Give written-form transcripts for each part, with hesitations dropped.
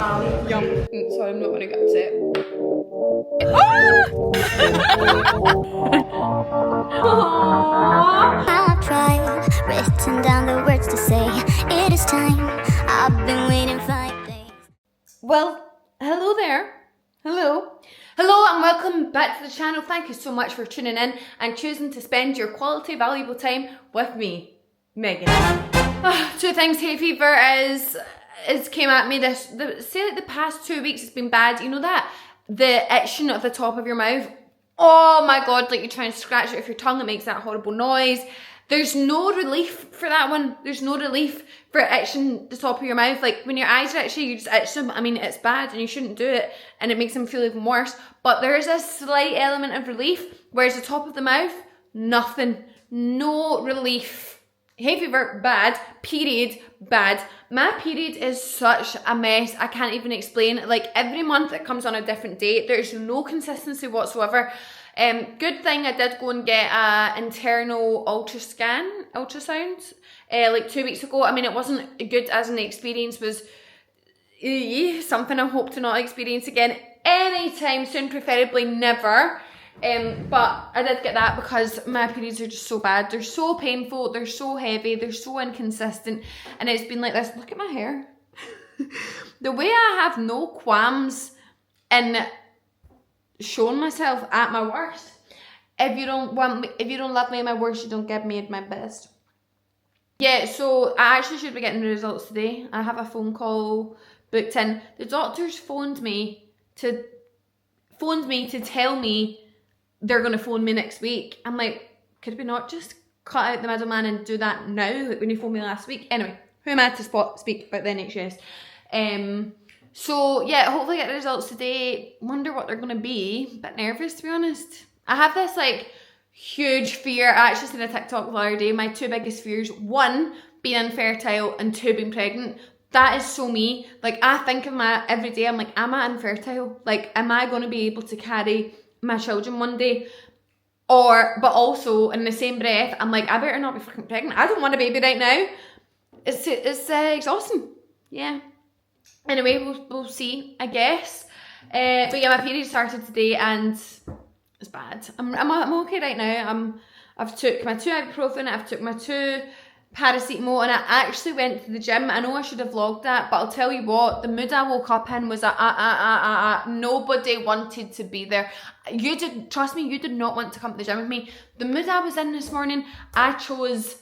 Yum. Sorry, I'm not going to get upset. I've tried, written down the words to say. It is time. I've been waiting 5 days. Well, hello there. Hello and welcome back to the channel. Thank you so much for tuning in and choosing to spend your quality, valuable time with me, Megan. Two things hay fever is came at me the past 2 weeks. It's been bad. You know that? The itching at the top of your mouth. Oh my god, like you're trying to scratch it with your tongue, it makes that horrible noise. There's no relief for that one. There's no relief for itching the top of your mouth. Like when your eyes are itchy, you just itch them. I mean, it's bad and you shouldn't do it and it makes them feel even worse. But there is a slight element of relief, whereas the top of the mouth, nothing. No relief. Hay fever, bad. Period, bad. My period is such a mess. I can't even explain. Like every month it comes on a different date. There's no consistency whatsoever. Good thing I did go and get an internal ultrasound like 2 weeks ago. I mean, it wasn't good as an experience, was something I hope to not experience again anytime soon, preferably never. But I did get that because my periods are just so bad. They're so painful, they're so heavy, they're so inconsistent, and it's been like this. Look at my hair. The way I have no qualms in showing myself at my worst. If you don't love me at my worst, you don't give me at my best. Yeah, so I actually should be getting the results today. I have a phone call booked in. The doctors phoned me to tell me they're gonna phone me next week. I'm like, could we not just cut out the middleman and do that now? Like when you phoned me last week. Anyway, who am I to speak about the NHS? So yeah, hopefully get the results today. Wonder what they're gonna be. Bit nervous, to be honest. I have this like huge fear. I actually seen a TikTok the other day. My two biggest fears: one, being infertile, and two, being pregnant. That is so me. Like I think of my every day. I'm like, am I infertile? Like, am I gonna be able to carry my children one day? But also in the same breath, I'm like, I better not be fucking pregnant. I don't want a baby right now. It's exhausting. Yeah. Anyway, we'll see, I guess. But yeah, my period started today and it's bad. I'm okay right now. I've took my 2 ibuprofen, I've took my 2 paracetamol, and I actually went to the gym. I know I should have vlogged that, but I'll tell you what, the mood I woke up in was nobody wanted to be there. Trust me, you did not want to come to the gym with me. The mood I was in this morning, I chose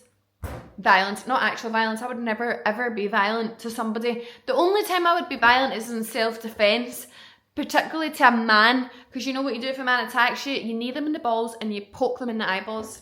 violence, not actual violence. I would never ever be violent to somebody. The only time I would be violent is in self-defense, particularly to a man, because you know what you do if a man attacks you? You knee them in the balls and you poke them in the eyeballs.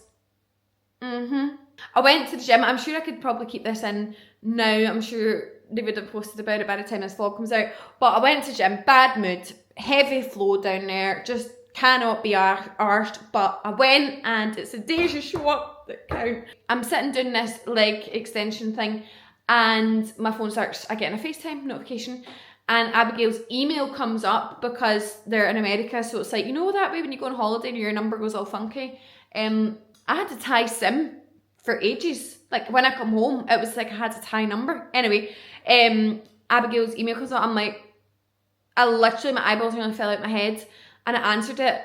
I went to the gym. I'm sure I could probably keep this in now. I'm sure they would have posted about it by the time this vlog comes out. But I went to the gym, bad mood, heavy flow down there, just cannot be arsed. But I went, and it's the days you show up that count. I'm sitting doing this leg extension thing, and my phone starts, I get a FaceTime notification, and Abigail's email comes up because they're in America. So it's like, you know that way when you go on holiday and your number goes all funky? I had to tie SIM for ages. Like when I come home, it was like I had to tie number. Anyway, Abigail's email comes up. I'm like, I literally, my eyeballs nearly fell out my head, and I answered it.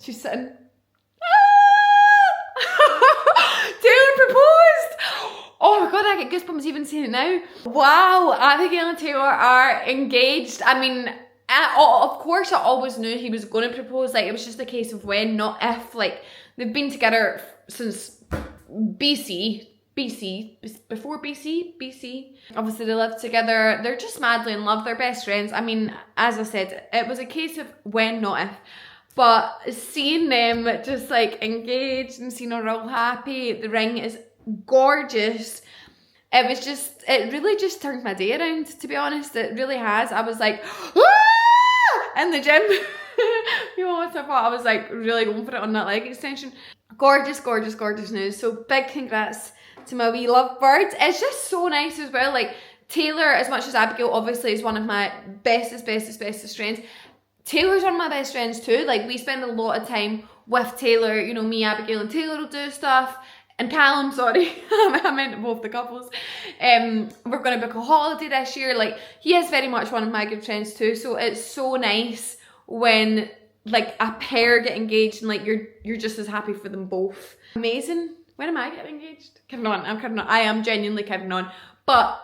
She's sitting, Taylor proposed! Oh my god, I get goosebumps even seeing it now. Wow, Abigail and Taylor are engaged. I mean, of course I always knew he was going to propose. Like, it was just a case of when, not if. Like, they've been together since before BC. Obviously they lived together. They're just madly in love. They're best friends. I mean, as I said, it was a case of when, not if. But seeing them just like engaged and seeing her all happy, the ring is gorgeous. It really just turned my day around, to be honest. It really has. I was like, ah! In the gym. You know what I thought? I was like really going for it on that leg extension. Gorgeous, gorgeous, gorgeous news. So big congrats to my wee lovebird. It's just so nice as well. Like Taylor, as much as Abigail obviously is one of my bestest friends, Taylor's one of my best friends too. Like we spend a lot of time with Taylor. You know, me, Abigail and Taylor will do stuff. and Callum, sorry, I meant both the couples. We're going to book a holiday this year. Like, he is very much one of my good friends too, so it's so nice when like a pair get engaged and like you're just as happy for them both. Amazing. When am I getting engaged? Kidding on, I'm kidding on. I am genuinely kidding on. But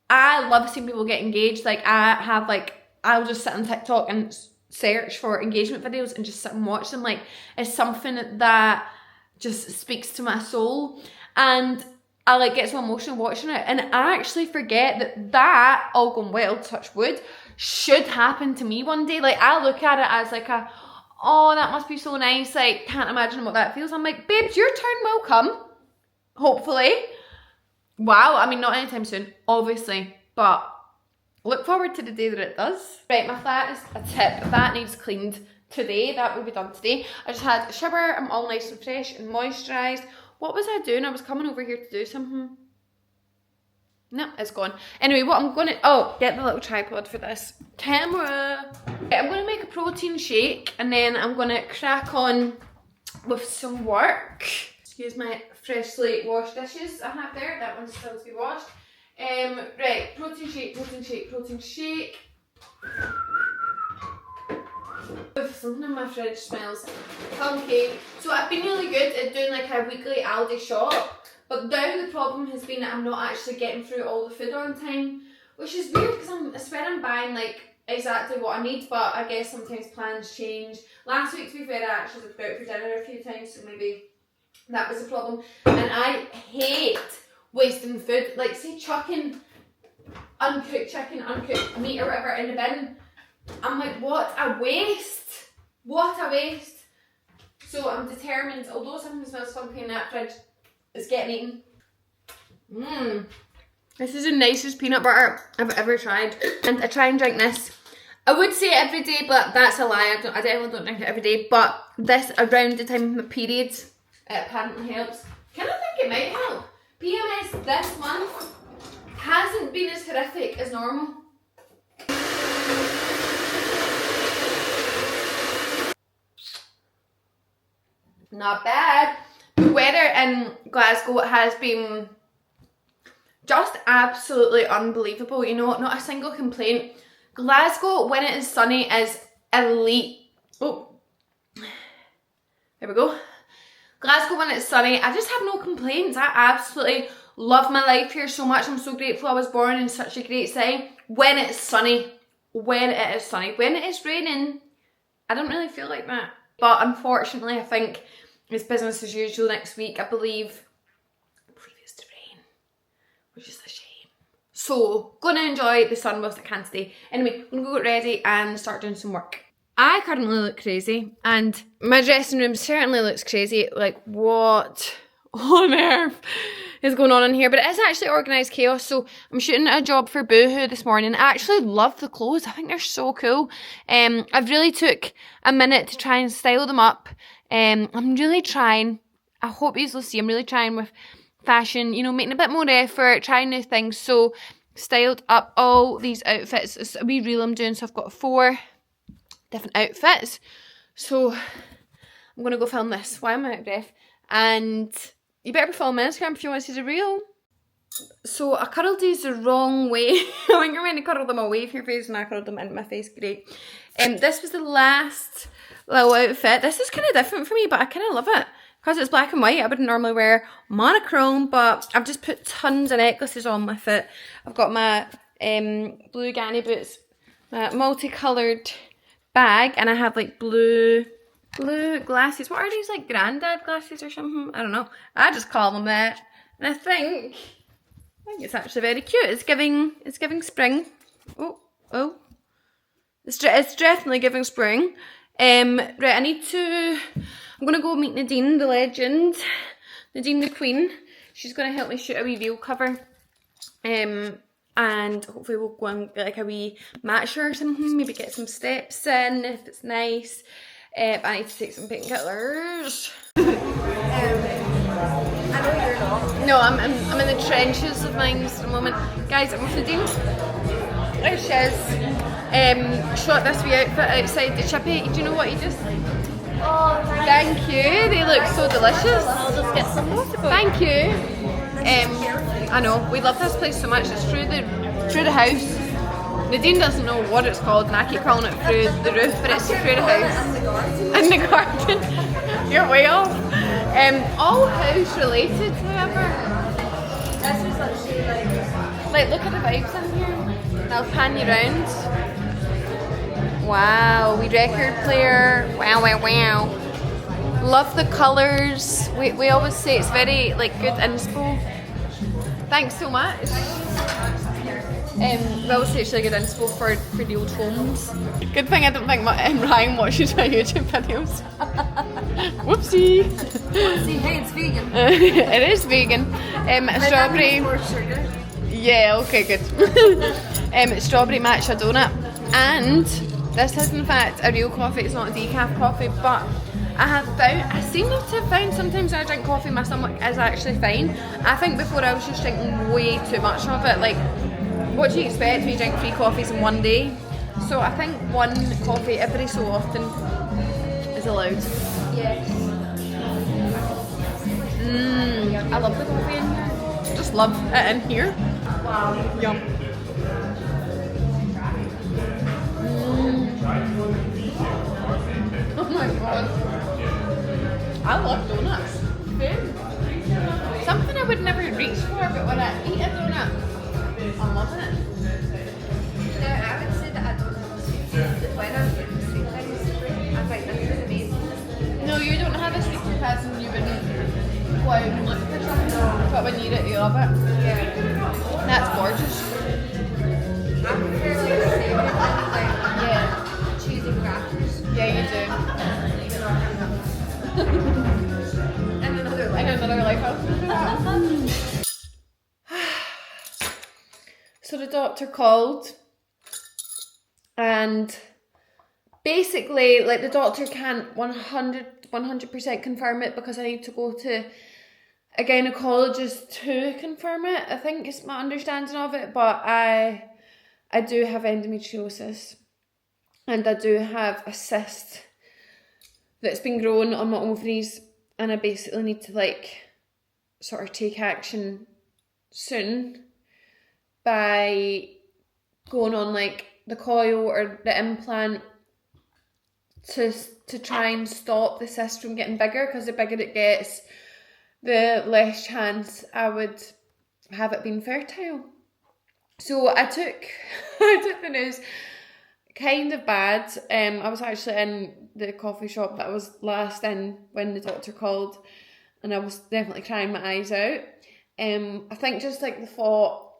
I love seeing people get engaged. Like, I'll just sit on TikTok and search for engagement videos and just sit and watch them. Like, it's something that just speaks to my soul, and I like get so emotional watching it, and I actually forget that all going well, touch wood, should happen to me one day. Like, I look at it as like oh, that must be so nice, like, can't imagine what that feels. I'm like, babes, your turn will come, hopefully. Wow, I mean, not anytime soon, obviously, but look forward to the day that it does. Right, my flat is a tip. That needs cleaned today. That will be done today. I just had a shower. I'm all nice and fresh and moisturised. What was I doing? I was coming over here to do something. No, it's gone. Anyway, what I'm going to... Oh, get the little tripod for this camera. Okay, I'm going to make a protein shake, and then I'm going to crack on with some work. Excuse my freshly washed dishes I have there. That one's still to be washed. Right, protein shake, protein shake, protein shake. Something in my fridge smells funky. So I've been really good at doing like a weekly Aldi shop, but now the problem has been that I'm not actually getting through all the food on time, which is weird because I swear I'm buying like exactly what I need, but I guess sometimes plans change. Last week, to be fair, I actually was out for dinner a few times, so maybe that was a problem. And I hate wasting food. Like, say chucking uncooked chicken, uncooked meat or whatever in the bin. I'm like, what a waste. What a waste. So I'm determined, although something smells funky in that fridge, it's getting eaten. This is the nicest peanut butter I've ever tried. And I try and drink this. I would say every day, but that's a lie. I definitely don't drink it every day. But this around the time of my periods, it apparently helps. Kind of think it might help. PMS this month hasn't been as horrific as normal. Not bad. The weather in Glasgow has been just absolutely unbelievable. You know, not a single complaint. Glasgow, when it is sunny, is elite. Oh, there we go. Glasgow, when it's sunny, I just have no complaints. I absolutely love my life here so much. I'm so grateful I was born in such a great city. When it's sunny. When it is sunny. When it is raining, I don't really feel like that. But unfortunately, I think it's business as usual next week. I believe it's to rain, which is a shame. So, gonna enjoy the sun whilst I can today. Anyway, I'm gonna go get ready and start doing some work. I currently look crazy, and my dressing room certainly looks crazy. Like, what on earth is going on in here? But it is actually organised chaos. So I'm shooting a job for Boohoo this morning. I actually love the clothes. I think they're so cool. I've really took a minute to try and style them up. I'm really trying. I hope you'll see. I'm really trying with fashion, you know, making a bit more effort, trying new things. So styled up all these outfits. It's a wee reel I'm doing. So I've got 4 different outfits. So I'm going to go film this. Why am I out of breath? And you better be following my Instagram if you want to see the reel. So I curled these the wrong way. I think you're meant to curl them away from your face, and I curled them into my face. Great. This was the last little outfit. This is kind of different for me, but I kind of love it. Because it's black and white, I wouldn't normally wear monochrome, but I've just put tons of necklaces on with it. I've got my blue Ganni boots, my multicoloured bag, and I have like blue glasses. What are these, like granddad glasses or something? I don't know. I just call them that. And I think it's actually very cute. It's giving spring. Oh. It's definitely giving spring. Right, I'm going to go meet Nadine, the legend. Nadine, the queen. She's going to help me shoot a wee reel cover. And hopefully we'll go and get like a wee matcher or something. Maybe get some steps in if it's nice. I need to take some painkillers. I know you're not. No, I'm in the trenches of mine at the moment. Guys, I'm with Nadine. There she is. Shot this wee outfit outside the chippy. Do you know what he just... Thank you. They look so delicious. I'll just get some more to go. Thank you. I know, we love this place so much. It's through the house. Nadine doesn't know what it's called and I keep calling it through the roof, but it's through the house. In the garden. You're way off. All house related, however. This is actually like look at the vibes in here. I'll pan you round. Wow, we record player. Wow, wow, wow. Love the colours. We always say it's very like good inspo. Thanks so much. We always say it's really good inspo for the old phones. Good thing I don't think Ryan watches my YouTube videos. Whoopsie. See, hey, it's vegan. It is vegan. Strawberry. More sugar. Yeah, okay, good. Strawberry matcha donut. And this is in fact a real coffee. It's not a decaf coffee, but I seem to have found sometimes when I drink coffee my stomach is actually fine. I think before I was just drinking way too much of it. Like, what do you expect when you drink 3 coffees in one day? So I think 1 coffee every so often is allowed. Yes. I love the coffee in here. Just love it in here. Wow. Yum. Oh my god. I love donuts. Something I would never reach for, but when I eat a donut, I'm loving it. Yeah, I would say that I don't have a sweet tooth. When I'm getting sweet things, I find this is amazing. No, you don't have a sweet tooth as in you wouldn't go out and look for something, but when you eat it, you love it. Yeah. That's gorgeous. I prefer like savoury ones, like cheesy crackers. Yeah, you do. In another life. In another life, I was gonna do that. So the doctor called, and basically, like, the doctor can't 100% confirm it because I need to go to a gynecologist to confirm it. I think it's my understanding of it, but I do have endometriosis, and I do have a cyst that's been growing on my ovaries, and I basically need to like sort of take action soon by going on like the coil or the implant to try and stop the cyst from getting bigger, because the bigger it gets, the less chance I would have it being fertile. So I took the news kind of bad. I was actually in the coffee shop that I was last in when the doctor called, and I was definitely crying my eyes out. I think just like the thought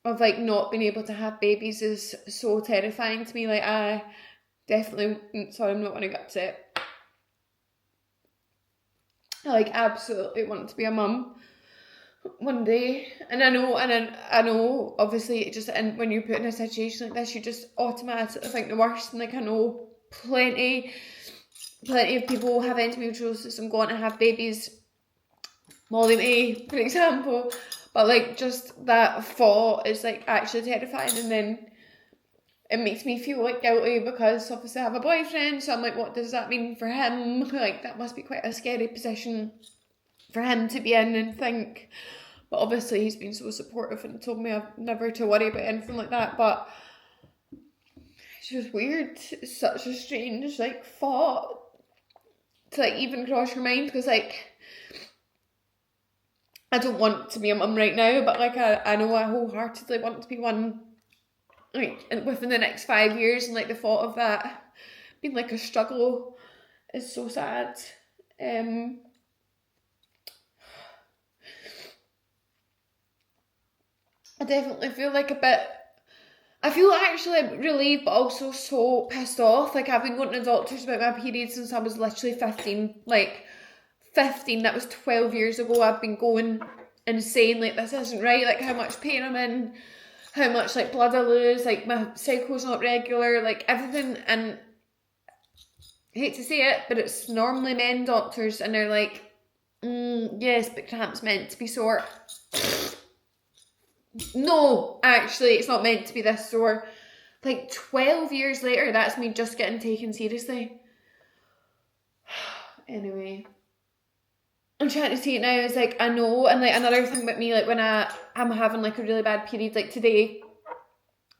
of like not being able to have babies is so terrifying to me. Like, I definitely, sorry, I'm not going to get upset. I like absolutely want to be a mum one day, and I know obviously it just, and when you're put in a situation like this, you just automatically think the worst, and like I know plenty of people have endometriosis and go on to have babies, Molly May for example, but like just that thought is like actually terrifying, and then it makes me feel like guilty because obviously I have a boyfriend, so I'm like, what does that mean for him? Like, that must be quite a scary position for him to be in and think. But obviously he's been so supportive and told me I've never to worry about anything like that, but it's just weird. It's such a strange like thought to like even cross your mind, because like I don't want to be a mum right now, but like I know I wholeheartedly want to be one, like within the next 5 years, and like the thought of that being like a struggle is so sad. I definitely feel like I feel actually relieved, but also so pissed off. Like, I've been going to doctors about my period since I was literally 15. Like, 15, that was 12 years ago. I've been going insane, like, this isn't right, like how much pain I'm in, how much like blood I lose, like my cycle's not regular, like everything. And I hate to say it, but it's normally men doctors, and they're like, yes, but cramp's meant to be sore. No, actually, it's not meant to be this sore. Like 12 years later, that's me just getting taken seriously. Anyway, I'm trying to see it now. It's like, I know. And like another thing about me, like when I'm having like a really bad period, like today,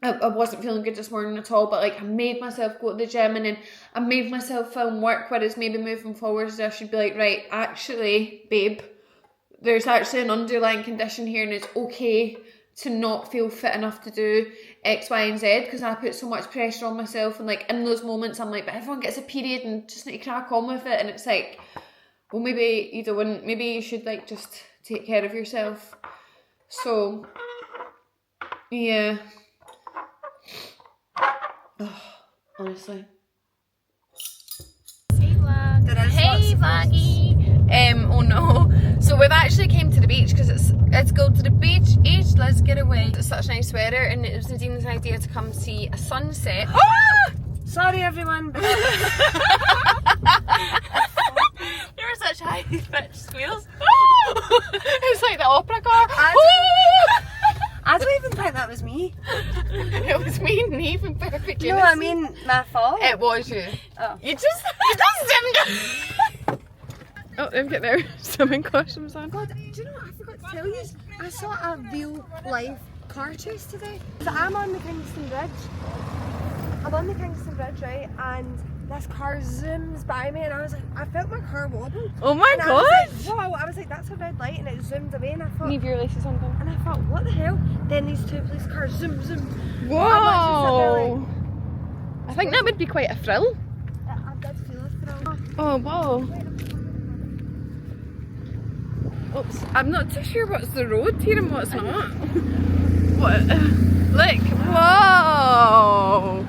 I wasn't feeling good this morning at all, but like I made myself go to the gym, and then I made myself film work, whereas maybe moving forwards I should be like, right, actually, babe, there's actually an underlying condition here, and it's okay to not feel fit enough to do X, Y, and Z, because I put so much pressure on myself, and like in those moments I'm like, but everyone gets a period and just need to crack on with it, and it's like, well, maybe you don't, maybe you should like just take care of yourself. So yeah. Oh, honestly. Hey vloggy. Oh no. So we've actually came to the beach because it's go to the beach. Let's get away. It's such a nice weather, and it was Nadine's idea to come see a sunset. Oh! Sorry everyone. There were such high pitched squeals. It's like the opera car. I don't even think that was me. It was me and Neve in perfect unison. No, I mean my fault. It was you. Oh. You just Oh, they've got their swimming costumes on. God, do you know what I forgot to tell you? I saw a real life car chase today. So I'm on the Kingston Bridge. I'm on the Kingston Bridge, right? And this car zooms by me, and I was like, I felt my car wobble. Oh my and god! I was like, whoa! I was like, that's a red light, and it zoomed away, and I thought, Neve, your laces on them. and I thought, what the hell? Then these two police cars zoom, zoom. Whoa! I think that would be quite a thrill. I did feel a thrill. Oh wow! Oops, I'm not too sure what's the road here and what's not. What? Look! Whoa!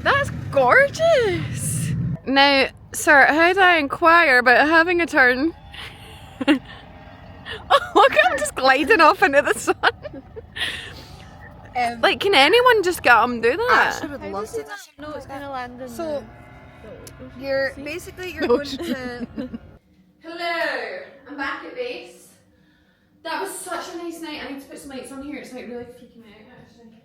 That's gorgeous! Now, sir, how do I inquire about having a turn? Oh, look at him just gliding off into the sun. Like, can anyone just get him do I that? actually would love to. No, it's gonna land in So, you're basically No, going to. Hello, I'm back at base. That was such a nice night. I need to put some lights on here. It's like really freaking me out actually.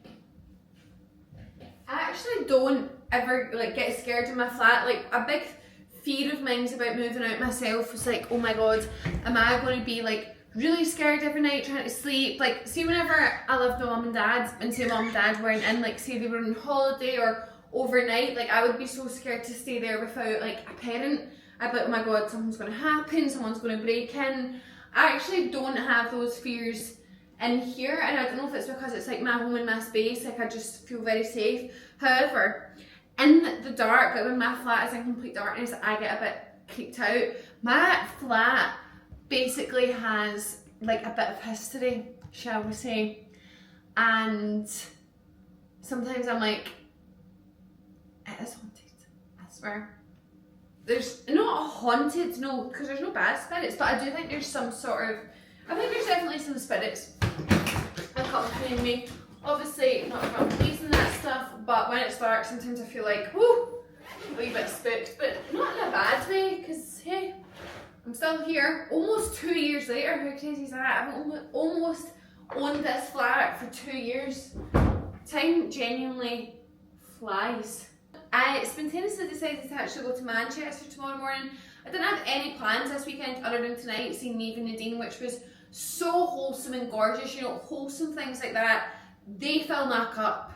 I actually don't ever like get scared in my flat. Like a big fear of mine's about moving out myself was like, oh my god, am I going to be like really scared every night trying to sleep? Like, see, whenever I lived with mum and dad, and say mum and dad weren't in, like say they were on holiday or overnight, like I would be so scared to stay there without like a parent. I'd be like, oh my god, something's going to happen, someone's going to break in. I actually don't have those fears in here, and I don't know if it's because it's like my home and my space, like I just feel very safe. However, in the dark, like when my flat is in complete darkness, I get a bit creeped out. My flat basically has like a bit of history, shall we say, and sometimes I'm like, it is haunted, I swear. There's not haunted, no, because there's no bad spirits, but I do think there's some sort of, I think there's definitely some spirits accompanying me. Obviously, not if I'm pleasing that stuff, but when it's dark, sometimes I feel like, whoo, a wee bit spooked, but not in a bad way, because hey, I'm still here, almost 2 years later. How crazy is that? I've almost owned this flat for 2 years. Time genuinely flies. I spontaneously decided to actually go to Manchester tomorrow morning. I didn't have any plans this weekend other than tonight seeing Neve and Nadine, which was so wholesome and gorgeous. You know, wholesome things like that, they fill my cup.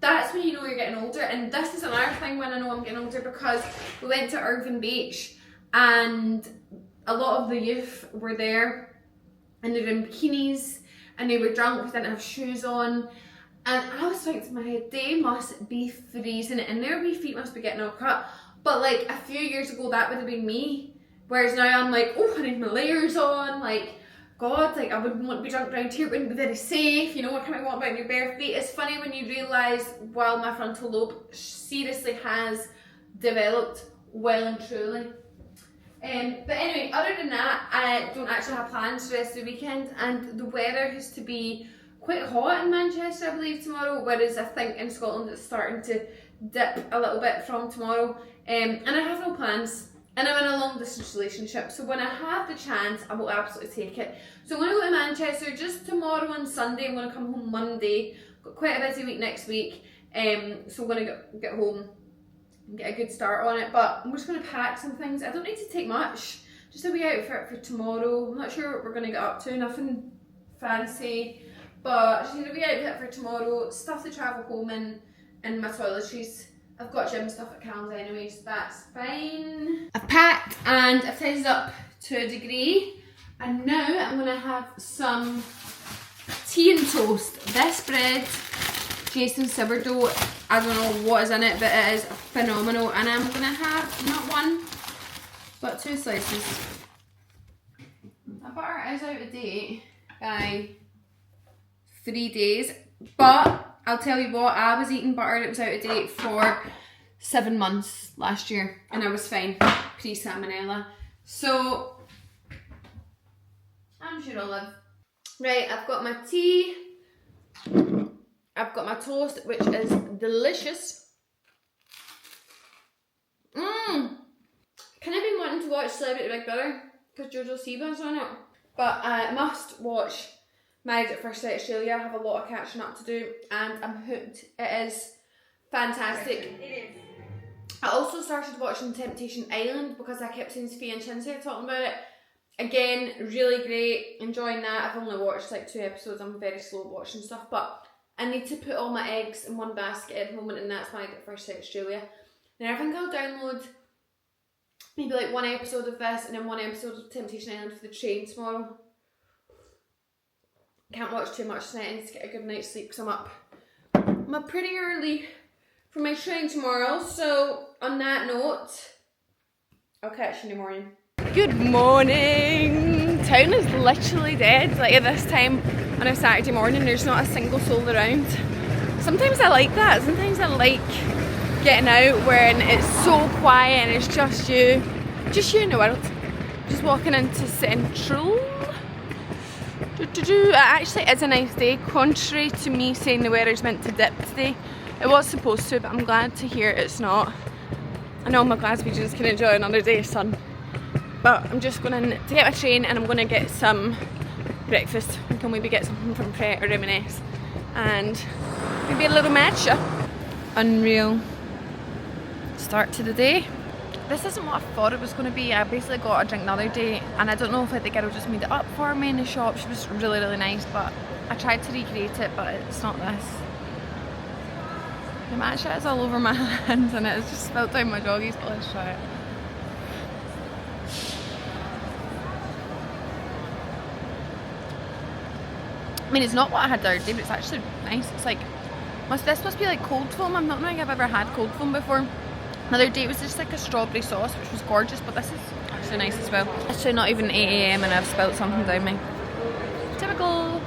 That's when you know you're getting older. And this is another thing when I know I'm getting older, because we went to Irvine Beach and a lot of the youth were there and they were in bikinis and they were drunk, they didn't have shoes on. And I was thinking to my head, they must be freezing and their wee feet must be getting all cut. But like a few years ago, that would have been me. Whereas now I'm like, oh, I need my layers on. Like, God, like I wouldn't want to be drunk around here, it wouldn't be very safe. You know, what can I want about your bare feet? It's funny when you realise, while my frontal lobe seriously has developed well and truly. But anyway, other than that, I don't actually have plans for the rest of the weekend, and the weather is to be quite hot in Manchester, I believe, tomorrow, whereas I think in Scotland it's starting to dip a little bit from tomorrow. And I have no plans, and I'm in a long distance relationship, so when I have the chance, I will absolutely take it. So I'm going to go to Manchester just tomorrow and Sunday. I'm going to come home Monday. Got quite a busy week next week, so I'm going to get home and get a good start on it. But I'm just going to pack some things. I don't need to take much. Just a wee outfit for tomorrow. I'm not sure what we're going to get up to. Nothing fancy. But just need a wee outfit for tomorrow. Stuff to travel home in, and my toiletries. I've got gym stuff at Cal's anyway, so that's fine. I've packed and I've tidied up to a degree. And now I'm going to have some tea and toast. This bread, Jason's sourdough, I don't know what is in it, but it is phenomenal. And I'm going to have not one, but 2 slices. My butter is out of date by 3 days, but I'll tell you what, I was eating butter that was out of date for 7 months last year, and I was fine, pre-salmonella. So, I'm sure I'll live. Right, I've got my tea, I've got my toast, which is delicious. Kind of been wanting to watch Celebrity Big Brother, because Jojo Siba's on it, but I must watch Married at First Sight Australia. I have a lot of catching up to do, and I'm hooked. It is fantastic. It is. I also started watching Temptation Island because I kept seeing Sophia and Chinsey talking about it. Again, really great, enjoying that. I've only watched like 2 episodes, I'm very slow at watching stuff, but I need to put all my eggs in one basket at the moment, and that's Married at First Sight Australia. Then I think I'll download maybe like 1 episode of this and then 1 episode of Temptation Island for the train tomorrow. Can't watch too much tonight, I need to get a good night's sleep because I'm up pretty early for my train tomorrow. So on that note, I'll catch you in the morning. Good morning! Town is literally dead. Like at this time on a Saturday morning, there's not a single soul around. Sometimes I like that. Sometimes I like getting out when it's so quiet and it's just you in the world. Just walking into Central. It actually is a nice day, contrary to me saying the weather's meant to dip today. It was supposed to, but I'm glad to hear it's not. I know my Glaswegians can enjoy another day of sun. But I'm just going to get my train and I'm going to get some breakfast. We can maybe get something from Pret or M&S and maybe a little matcha. Unreal start to the day. This isn't what I thought it was going to be. I basically got a drink the other day and I don't know if the girl just made it up for me in the shop. She was really, really nice, but I tried to recreate it, but it's not this. The matcha is all over my hands and it's just spilt down my joggies, but let's try it. I mean, it's not what I had the other day, but it's actually nice. It's like, this must be like cold foam. I'm not knowing I've ever had cold foam before. The other day it was just like a strawberry sauce, which was gorgeous, but this is actually nice as well. It's actually not even 8 AM and I've spilt something down me. Typical.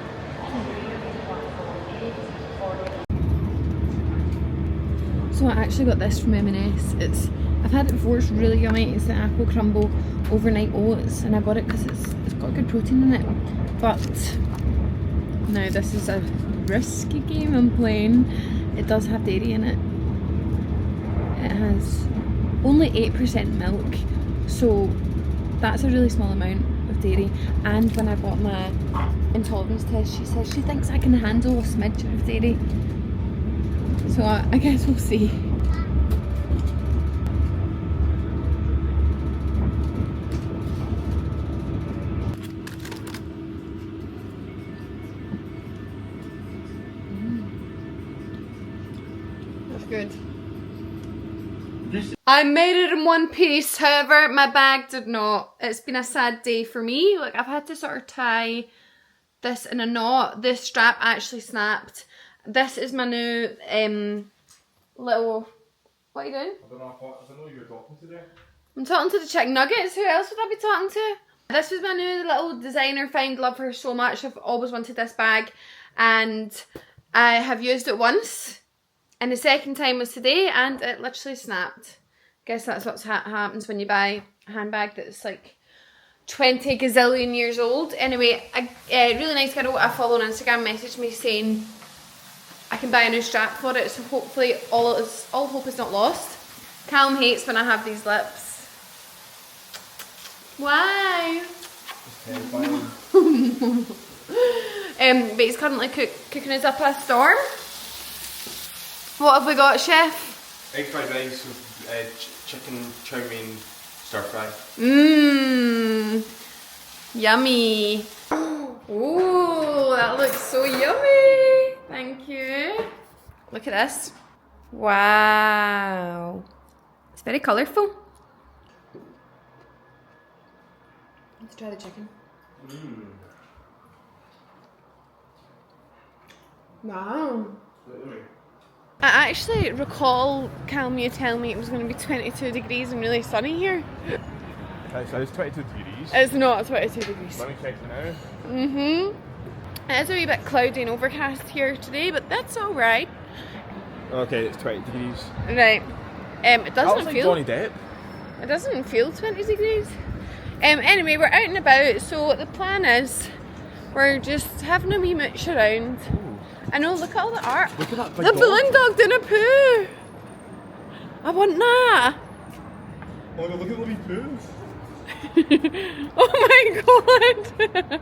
So I actually got this from M&S. I've had it before, it's really yummy. It's the apple crumble overnight oats, and I got it because it's got good protein in it. But now this is a risky game I'm playing. It does have dairy in it. It has only 8% milk, so that's a really small amount of dairy. And when I got my intolerance test, she says she thinks I can handle a smidge of dairy. So I guess we'll see. That's good. I made it in one piece, however my bag did not. It's been a sad day for me. Like, I've had to sort of tie this in a knot. This strap actually snapped. This is my new little... What are you doing? I don't know who you're talking to there. I'm talking to the chicken nuggets. Who else would I be talking to? This was my new little designer find. Love her so much. I've always wanted this bag and I have used it once. And the second time was today and it literally snapped. Guess that's what happens when you buy a handbag that's like 20 gazillion years old. Anyway, a really nice girl I follow on Instagram messaged me saying I can buy a new strap for it, so hopefully all hope is not lost. Callum hates when I have these lips. Why? But he's currently cooking us up a storm. What have we got, chef? Egg fried rice with chicken chow mein stir fry. Mmm. Yummy. Ooh, that looks so yummy. Thank you. Look at this. Wow. It's very colourful. Let's try the chicken. Wow. I actually recall Callum, you telling me it was going to be 22 degrees and really sunny here. So it's 22 degrees. It's not 22 degrees. Let me check now. It is a wee bit cloudy and overcast here today, but that's alright. Okay, it's 20 degrees. Right. It doesn't feel. Johnny Depp. It doesn't feel 20 degrees. Anyway, we're out and about, so the plan is we're just having a wee mooch around. I know, look at all the art. Look at that big The dog. balloon dog doing a poo. I want that. Oh, look at the wee poo. Oh my god.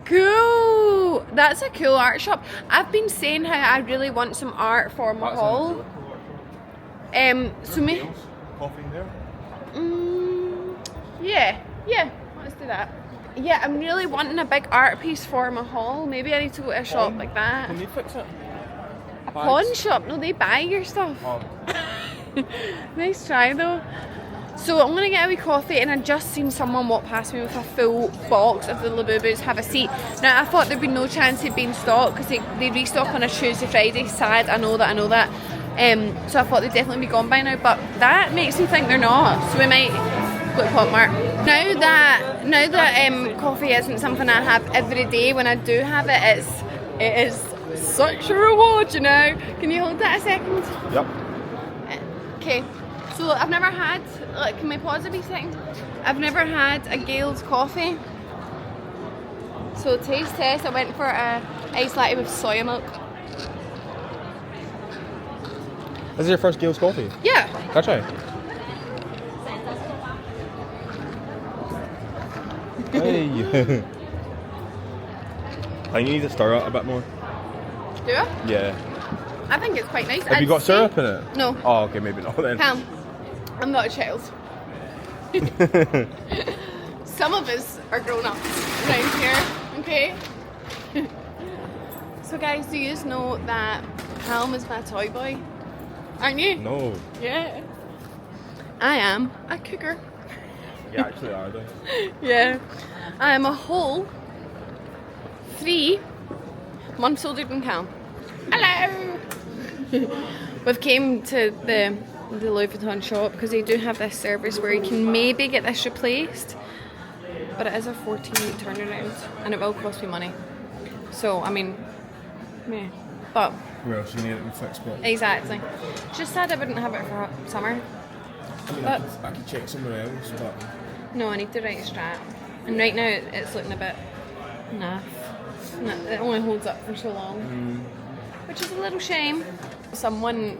Cool. That's a cool art shop. I've been saying how I really want some art for my hall. So me. Coffee in there. Yeah, let's do that. Yeah, I'm really wanting a big art piece for my hall. Maybe I need to go to a shop like that. Can they fix it? A pawn shop? No, they buy your stuff. Oh. Nice try though. So I'm gonna get a wee coffee, and I just seen someone walk past me with a full box of the Labubus. Have a seat. Now I thought there'd be no chance it'd be in stock because they restock on a Tuesday, Friday. Sad, I know that. So I thought they'd definitely be gone by now, but that makes me think they're not. So we might go to Potmark. Now that coffee isn't something I have every day, when I do have it, it is such a reward, you know. Can you hold that a second? Yep. Okay. So I've never had, can we pause a wee second? I've never had a Gale's coffee. So taste test, I went for a iced latte with soya milk. This is your first Gale's coffee? Yeah. Can I try? Hey. I think you need to stir it a bit more. Do I? Yeah. I think it's quite nice. Have you got syrup in it? No. Oh, okay, maybe not then. Cam, I'm not a child. Some of us are grown ups around here, okay? So guys, do you know that Callum is my toy boy? Aren't you? No. Yeah. I am a cougar. You actually are though. Yeah. I am a whole 3 months older than Callum. Hello! We've came to the Louis Vuitton shop because they do have this service where you can maybe get this replaced, but it is a 14-week turnaround and it will cost me money. So, I mean, yeah. But Where else you need it in fixed spot? exactly. Just sad I wouldn't have it for summer. I mean, But I could check somewhere else, but no, I need the right strap. And right now it's looking a bit naff. It only holds up for so long. Which is a little shame. Someone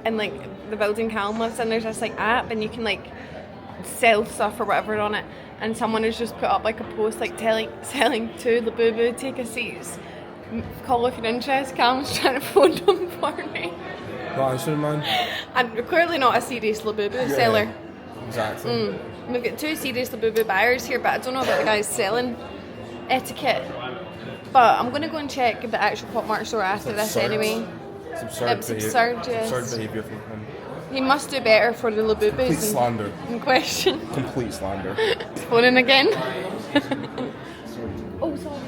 in like the building Callum lives in, there's this like app and you can like sell stuff or whatever on it, and someone has just put up like a post like selling to Labubu, take a seat, call if you're interested. Callum's trying to phone them for me. not answering, man. And clearly not a serious Labubu seller. Exactly. We've got 2 serious Labubu buyers here, but I don't know about the guys selling etiquette. But I'm going to go and check the actual Potmark store after this anyway. It's absurd. It's absurd, yes. Absurd behaviour from him. He must do better for the Complete Labubus slander. in question. Complete slander. He's phoning again. Oh, sorry.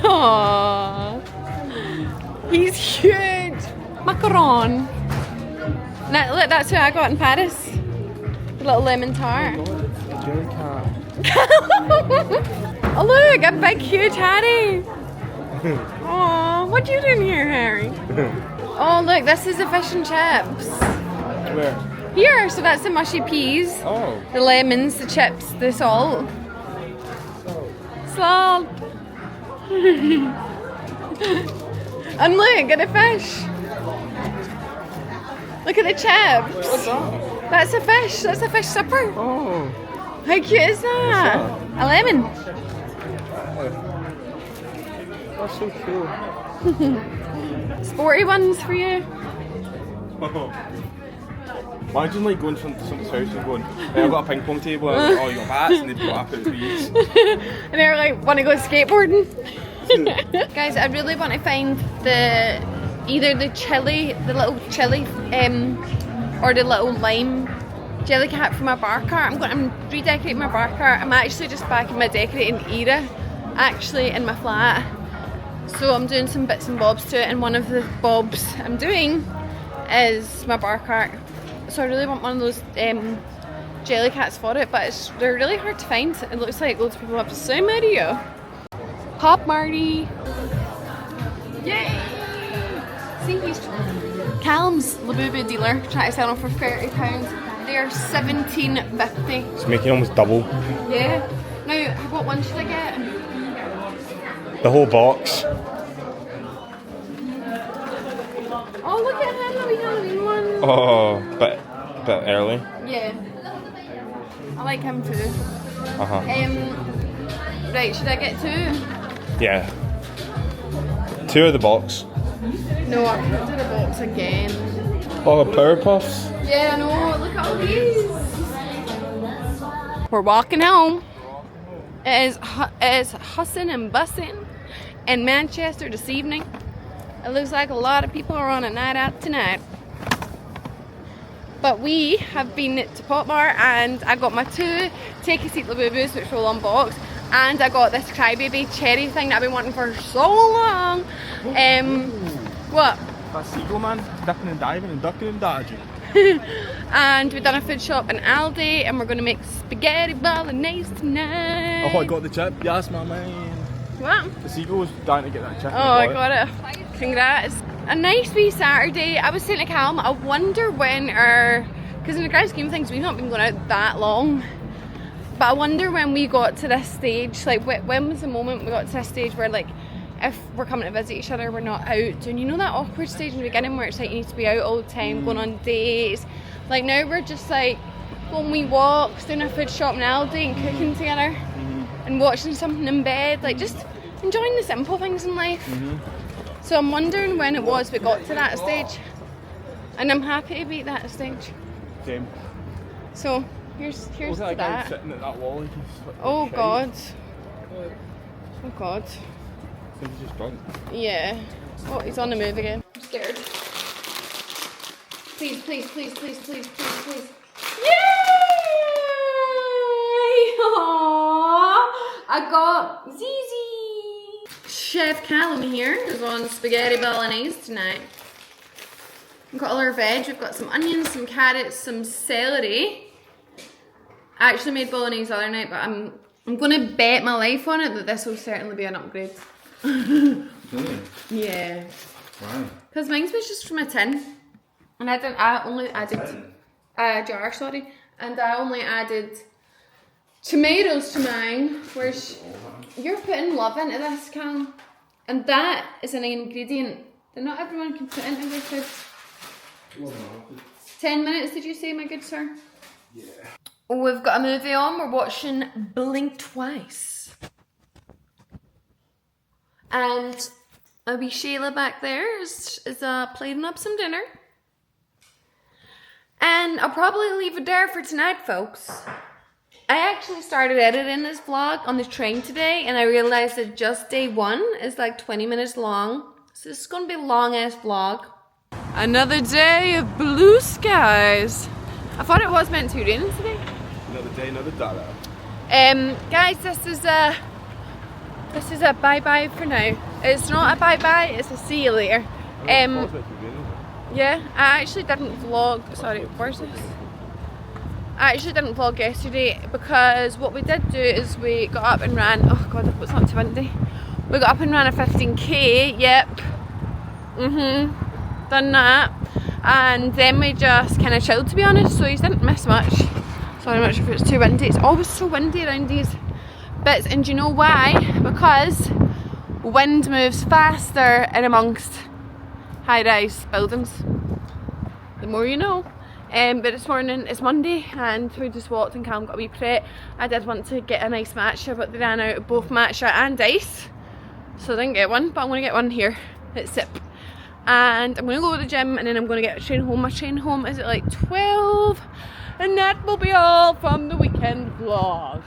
Aww. He's huge. Macaron. Look, that's who I got in Paris. The little lemon tart. Jelly cat. Oh look, a big huge Harry. Aww, what are you doing here, Harry? Oh look, this is the fish and chips. Where? Here, so that's the mushy peas, Oh. the lemons, the chips, the salt. Salt. And look at the fish. Look at the chips. What's that? That's a fish. That's a fish supper. Oh. How cute is that? A lemon. That's so cool. Sporty ones for you. Imagine like going to someone's house and going, hey, I've got a ping pong table, and I'm like, oh, you got bats, and they've got out trees. And they're like, want to go skateboarding? Guys, I really want to find either the little chili, or the little lime jelly cat for my bar cart. I'm redecorating my bar cart. I'm actually just back in my decorating era, actually, in my flat. So I'm doing some bits and bobs to it, and one of the bobs I'm doing is my bar cart. So I really want one of those jelly cats for it, but they're really hard to find. It looks like loads of people have the same idea. Pop Marty! Yay! See, he's Callum's Labubu dealer trying to sell them for £30. They're $17.50. It's making almost double. Yeah. Now, what one should I get? The whole box. Oh, look at him, the wee Halloween one. Oh, bit early. Yeah. I like him too. Uh-huh. Right, should I get two? Yeah. 2 of the box. No, I can't do the box again. Oh, Power Puffs. Yeah, I know. Look at all these. We're walking home. It is hussing and bussing in Manchester this evening. It looks like a lot of people are on a night out tonight. But we have been to Pop Mart, and I got my 2 Take a Seat Labubus, which we'll unbox, and I got this Crybaby cherry thing that I've been wanting for so long. What? That seagull man, dipping and diving and ducking and dodging. And we've done a food shop in Aldi, and we're going to make spaghetti bolognese tonight. Oh, I got the chip. Yes, my man. What? The seagull was dying to get that chip. Oh, I got it. Congrats. A nice wee Saturday. I was saying to Callum, I wonder when because in the grand scheme of things, we've not been going out that long. But I wonder when we got to this stage, like when was the moment we got to this stage where like, if we're coming to visit each other, we're not out doing, you know, that awkward stage in the beginning where it's like you need to be out all the time, going on dates. Like now we're just like going wee walks, doing a food shop in Aldi and cooking together and watching something in bed, like just enjoying the simple things in life. So I'm wondering when it was we got to that stage, and I'm happy to be at that stage. Same. So here's to Guy that. sitting at that wall. Oh God. Oh God. I think he's just drunk. Yeah. Oh, he's on the move again. I'm scared. Please, please, please, please, please, please, please. Yay! Aww! I got Zizi. Chef Callum here is on spaghetti bolognese tonight. We've got all our veg. We've got some onions, some carrots, some celery. I actually made bolognese the other night, but I'm going to bet my life on it that this will certainly be an upgrade. Really? Yeah. Why? Because mine was just from a tin. And I only added a jar, sorry. And I only added tomatoes to mine, whereas you're putting love into this, Callum. And that is an ingredient that not everyone can put into their food. 10 minutes, did you say, my good sir? Yeah. We've got a movie on. We're watching Blink Twice. And a wee Shayla back there is plating up some dinner. And I'll probably leave it there for tonight, folks. I actually started editing this vlog on the train today, and I realised that just day 1 is like 20 minutes long. So this is going to be a long ass vlog. Another day of blue skies. I thought it was meant to be raining today. Another day, another dollar. Guys, this is a bye-bye for now. It's not a bye-bye, it's a see you later. Yeah, I actually didn't vlog, sorry, where's this? I actually didn't vlog yesterday because what we did do is we got up and ran, oh god, I hope it's not too windy. We got up and ran a 15k, yep. Done that. And then we just kind of chilled, to be honest, so you didn't miss much. Sorry, I'm not sure if it's too windy. It's always so windy around these bits, and do you know why? Because wind moves faster in amongst high-rise buildings. The more you know. But this morning it's Monday and we just walked and Callum got a wee pret. I did want to get a nice matcha, but they ran out of both matcha and ice. so I didn't get one, but I'm going to get one here at SIP. And I'm going to go to the gym, and then I'm going to get a train home. My train home is at like 12, and that will be all from the weekend vlog.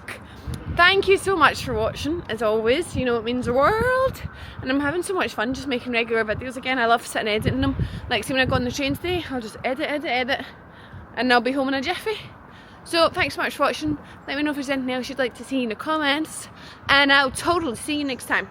Thank you so much for watching, as always. You know it means the world, and I'm having so much fun just making regular videos again. I love sitting editing them. Like, see when I go on the train today, I'll just edit, and I'll be home in a jiffy. So thanks so much for watching. Let me know if there's anything else you'd like to see in the comments, and I'll totally see you next time.